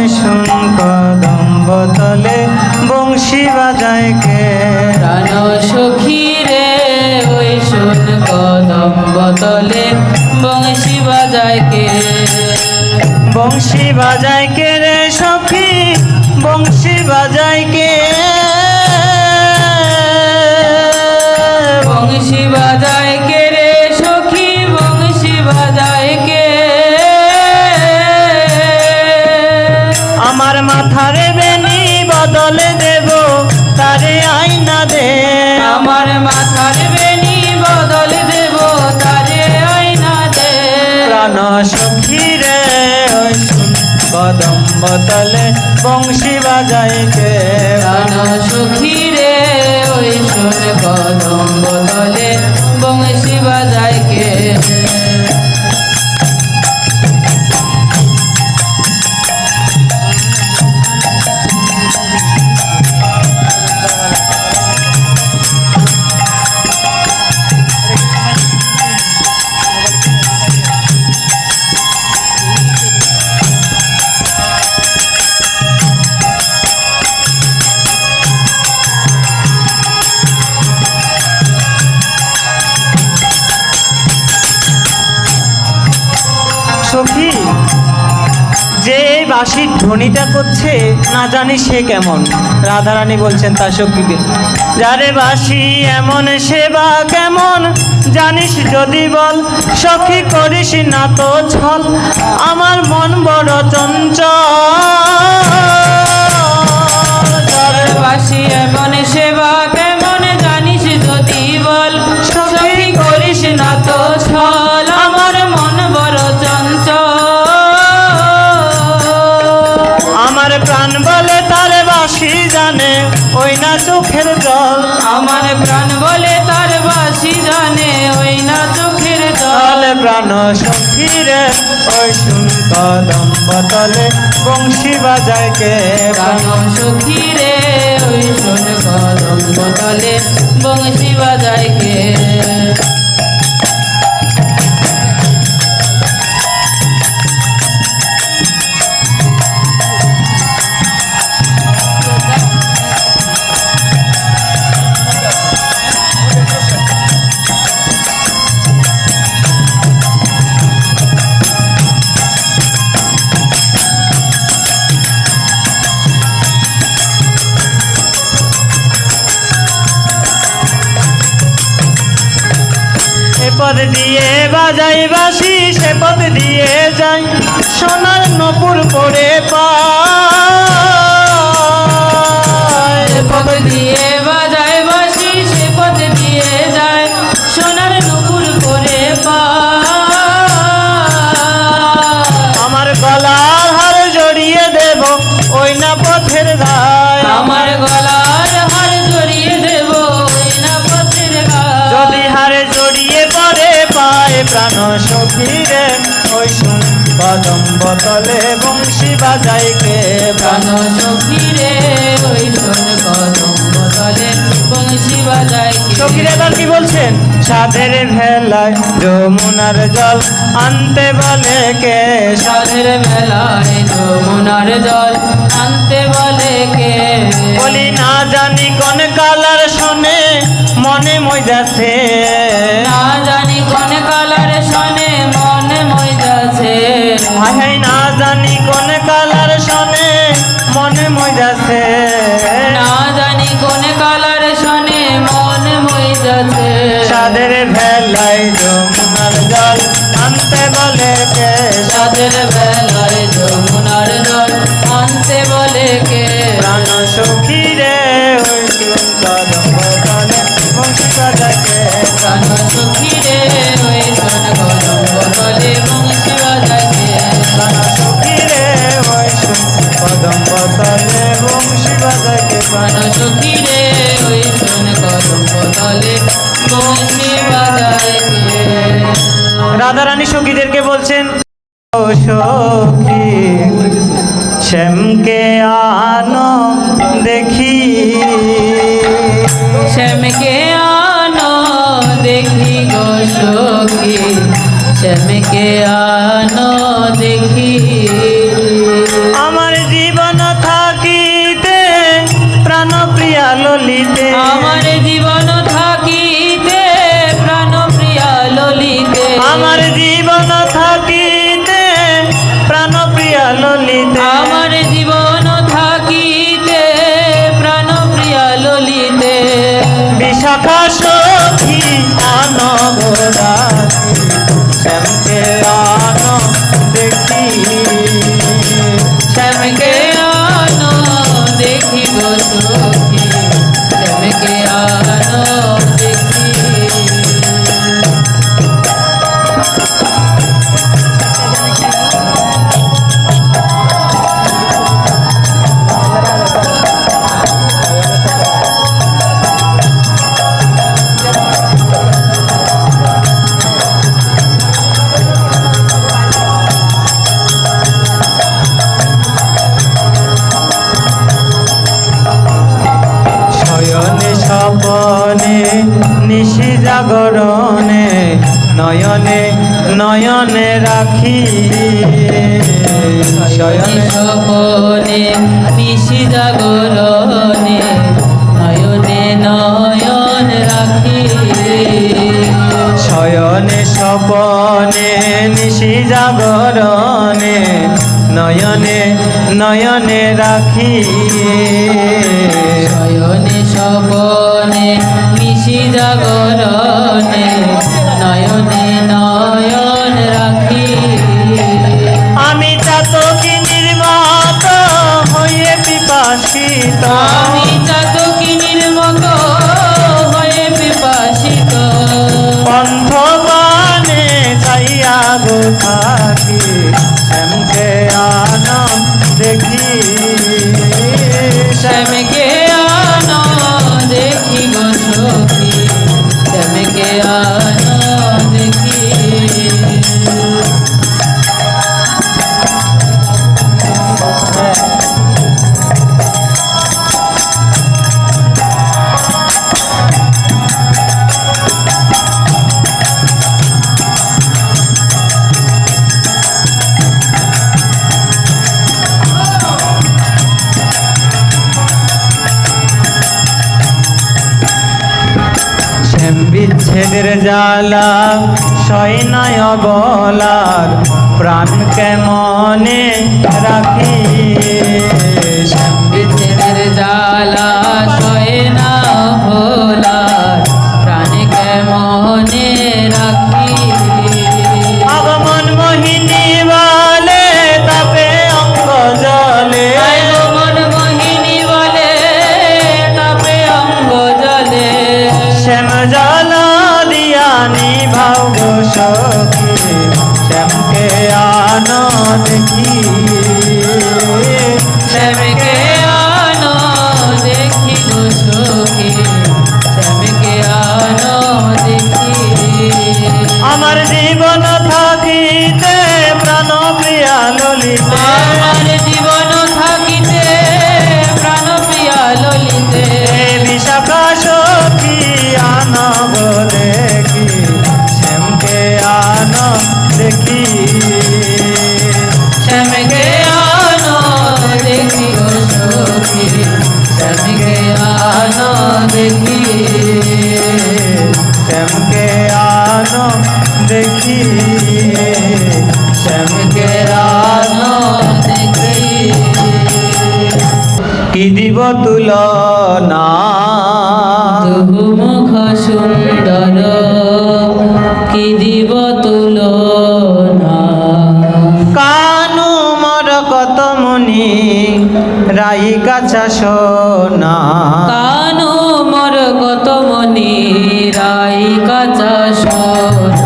ওই শুন কদম্ব তলে বংশী বাজায় কে। প্রাণ সখী রে ওই শুন কদম্ব তলে বংশী বাজায় কে। বংশী বাজায় কে রে সখী, বংশী বাজায় কে। বংশী বাজায় কে রে সখী, বংশী বাজায় কে। আমার মাথার বেনি বদলে দেব তারে আইনা দে। আমার মাথার বেনি বদল দেব তারে আইনা দে। প্রাণ সখী রে ওই শুন কদম্ব তলে বংশী বাজায় কে। প্রাণ সখী রে ওই শুন কদম্ব তলে বংশী বাজায় কে। সখী, যে এই বাঁশির ধ্বনিটা করছে না জানি সে কেমন। রাধারানী বলছেন তার সখীকে, যারে বাঁশি এমন সেবা কেমন জানিস যদি বল। সখী করিস না তো ছল, আমার মন বড় চঞ্চল। যারে বাঁশি এমন সেবা কেমন জানিস যদি বল। সখী করিস না তো ছল, আমার মন বড় চঞ্চল। আমার প্রাণ বলে তার বাঁশি জানে ওই না চোখের জল। আমার প্রাণ বলে তার বাঁশি জানে ওই না চোখের জল। প্রাণ সখী রে ওই শুন কদম্ব তলে বংশী বাজায় কে। প্রাণ সখী রে ওই শুন কদম্ব তলে বংশী বাজায় কে। পদ দিয়ে বাজাই বাঁশি সে পদ দিয়ে যাই, সোনার নপুর পরে পায়। পদ দিয়ে বাজায় বাঁশি সে পদ দিয়ে যায়, সোনার নুপুর করে পায়। আমার গলার হার জড়িয়ে দেব ওই না পথের ধায়। আমার গলার হার জড়িয়ে দেব ওই না পথের গায়। যদি হারে জড়িয়ে পরে পায় প্রাণ সখী রে ওই শুন কদম্ব তলে বংশী বাজায় কে। প্রাণ সখী রে ওই শোন কদম্ব তলে বংশী বাজায় কে। সখীর এবার কি বলছেন, সাধের ভেলায় যমুনার জল আনতে বলে কে। সাধের বেলায় যমুনার জল আনতে বলে কে। বলি না জানি কোন কালার শোনে মনে মজাছে। না জানি কোন কালার শোনে মনে মজাছে। হাই না জানি কোন কালার শোনে মনে মজাছে। না জানি কোন কালার শোনে মনে মজাছে। সাধের ভেলায় যমুনার জল আনতে বলে কে। সাধের বেলায় যমুনার জল আনতে বলে কে। প্রাণ সখী রে ওই শুন কদম্ব তলে বংশী বাজায় কে। প্রাণ সখী রে ওই শোন কদম্ব তলে বংশী বাজায় কে। প্রাণ সখী রে ওই শুন কদম্ব তলে বংশী বাজায় কে। প্রাণ সখী রে ওই শোন কদম্ব তলে বংশী বাজায় কে। রাধারানী সখীদেরকে বলছেন, ও সখী শ্যামকে আনো দেখি। শ্যামকে আনো দেখি গো সখী, শ্যামকে আনো দেখি। আমার ললিতে আমার জীবন থাকিতে প্রাণ প্রিয়া ললিতে আমার জীবন থাকিতে প্রাণ প্রিয়া ললিতে আমার জীবন থাকিতে প্রাণ প্রিয়া ললিতে বিশাখা সখী আনগরাখি শ্যামকে আনো দেখি শ্যামকে আনো দেখি গো সখী শ্যামকে আনো দেখি শয়নে স্বপনে নিশি জাগরণে নয়নে নয়নে রাখি শয়নে স্বপনে নিশি জাগরণে নয়নে নয়ন রাখি শয়নে স্বপনে নিশি জাগরণে নয়নে নয়নে রাখি শয়নে স্বপনে নিশি জাগরণে নয়নে নয়ন রাখি আমি চাতকিনীর মতো হয়ে পিপাসিত আমি চাতকিনীর মতো হয়ে পিপাসিত পন্থবানে চাইয়া গো থাকি শ্যামকে আনো দেখি শ্যামকে আনো দেখি গো সখী শ্যামকে আনো দেখি শ্যাম বিচ্ছেদের জ্বালা সৈনয় বলার প্রাণ কেমনে রাখি শ্যাম বিচ্ছেদের জ্বালা সয়ে না ভোলার প্রাণে কেমনে রাখি আগমন মোহিনী বলে তাপে অঙ্গ জলে মন মোহিনী বলে তাপে অঙ্গ জলে শ্যাম জল দিয়া নিভাও গো সখী শ্যামকে আনো দেখি শ্যামকে আনো দেখি গো সখী শ্যামকে আনো দেখি আমার জীবন থাকিতে প্রাণ প্রিয়া ললিতে আমার জীবন থাকিতে প্রাণ প্রিয়া ললিতে বিশাখা সখী আনো গো দেখি শ্যামকে আনো দেখি শ্যামকে আনো দেখি গো সখী শ্যামকে আনো দেখি শ্যামকে আনো দেখি শ্যামকে আনো দেখি কি দিব তুলনা মুখ সুন্দর কি দিব তুলনা কানু মর কত মনি রাই কাছা সোনা কানু মোর কত মনি রাই কাঁচা সোনা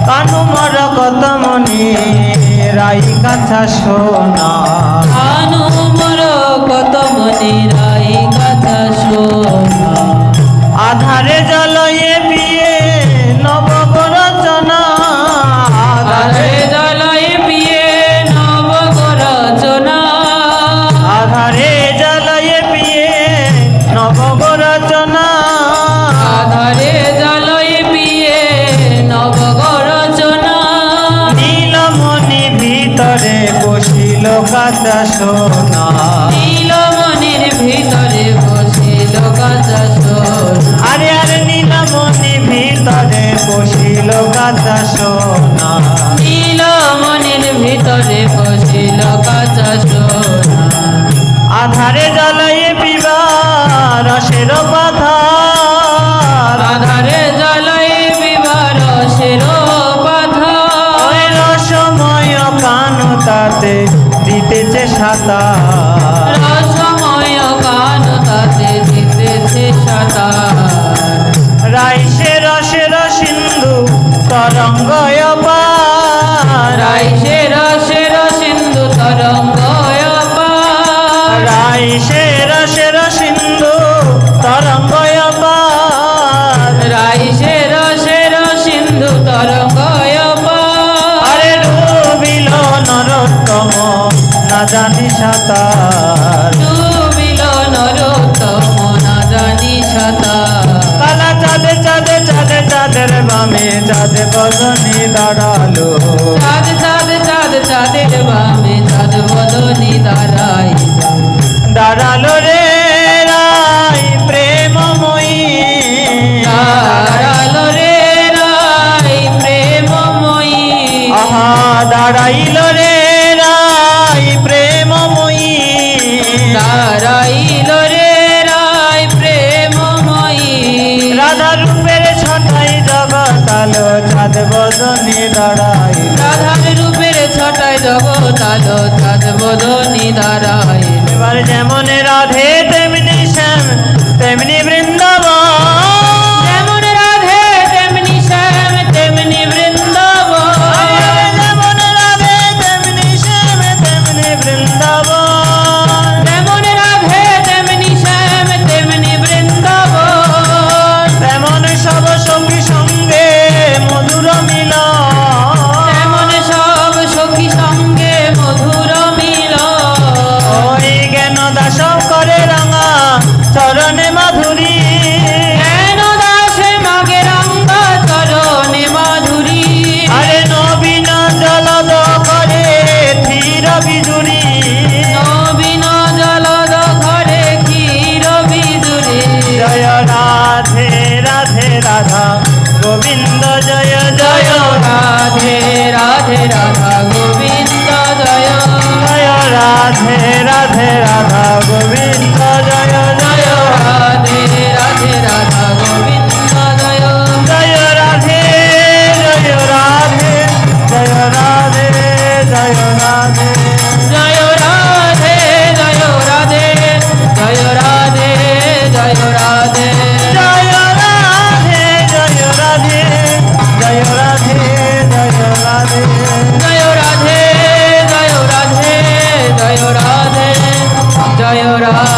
কানু মর কত মনি রাই কাছা সোনা কানু মোর কত মনি রাই কাঁচা সোনা আধারে জলয়ে পিয়ে নব রচনা আধারে জলয় পিয়ে নব রচনা আধারে জলয়ে পিয়ে নব রচনা আধারে জলয় পিয়ে নব রচনা নীলমণি ভিতরে বসিল কাঁচা সোনা নীলমণির ভিতরে বসিল বসিল কাঁচা সোনা আরে আরে নীলমণি ভিতরে বসিল কাঁচা সোনা নীলমণির ভিতরে বসিল কাঁচা সোনা আধারে জ্বালাইয়ে পিবা রসের পাথার আধারে জ্বালাই বিবার রসের পাথর ওই রসময় কানু তাতে দিতেছে সাঁতার রসময় কান তাতে দিতেছে সাঁতার রাইসে রসের সিন্ধু তরঙ্গ অপার রাইসে রসের সিন্ধু তরঙ্গ অপার রাইসে রসের সিন্ধু তরঙ্গ অপার রাইসে রসের সিন্ধু তরঙ্গ অপার আরে ডুবিল নরোত্তম না জানি সাঁতার ডুবিল নরোত্তম না জানি সাঁতার কালা চাঁদে চাঁদে চাঁদে চাঁদের বামে চাঁদে বদনি দাঁড়ালো চাঁদ চাঁদ চাঁদ চাঁদের বামে চাঁদ বদনি দাঁড়াই দাঁড়ালো রে রাই প্রেমময়ী দাঁড়ালো রে রাই প্রেমময়ী আহা দাঁড়াইল রে রাই প্রেমময়ী দাঁড়াইল রে রাই প্রেমময়ী রাধা রূপের ছটাই জগৎ আলো চাঁদ বদনি দাঁড়াই রাধার রূপের ছটায় জগৎ আলো চাঁদ বদনি দাঁড়াই এবার যেমন রাধে তেমনি শ্যাম তেমনি বৃন্দাবন যেমন রাধে তেমনি শ্যাম তেমনি বৃন্দাবন যেমন রাধে তেমনি শ্যাম তেমনি বৃন্দাবন যেমন রাধে তেমনি শ্যাম তেমনি বৃন্দাবন তেমন সব সঙ্গী সঙ্গে মধুর মিলন তেমন সব সখী সঙ্গে মধুর মিল ওই জ্ঞান দাস করে রাঙা চরণে মাধুরী কেন দাসে মাগে রঙ্গা চরণে মাধুরী আরে নবীন জলদ করে ধীর বিজুরি নবীন জলদ ঘরে ক্ষীর বিদুরে জয় রাধে রাধে রাধা গোবিন্দ জয় জয় রাধে রাধে রাধা গোবিন্দ জয় জয় রাধে রাধে রাধা গোবিন্দ জয় জয় রাধে রাধে রাধা গোবিন্দ জয় জয় রাধে জয় রাধে জয় রাধে জয় রাধে জয় রাধে জয় রাধে জয় রাধে জয় রাধে জয় রাধে জয় রাধে জয় রাধে জয় রাধে জয় রাধে জয় রাধে জয় রাধে জয় রাধে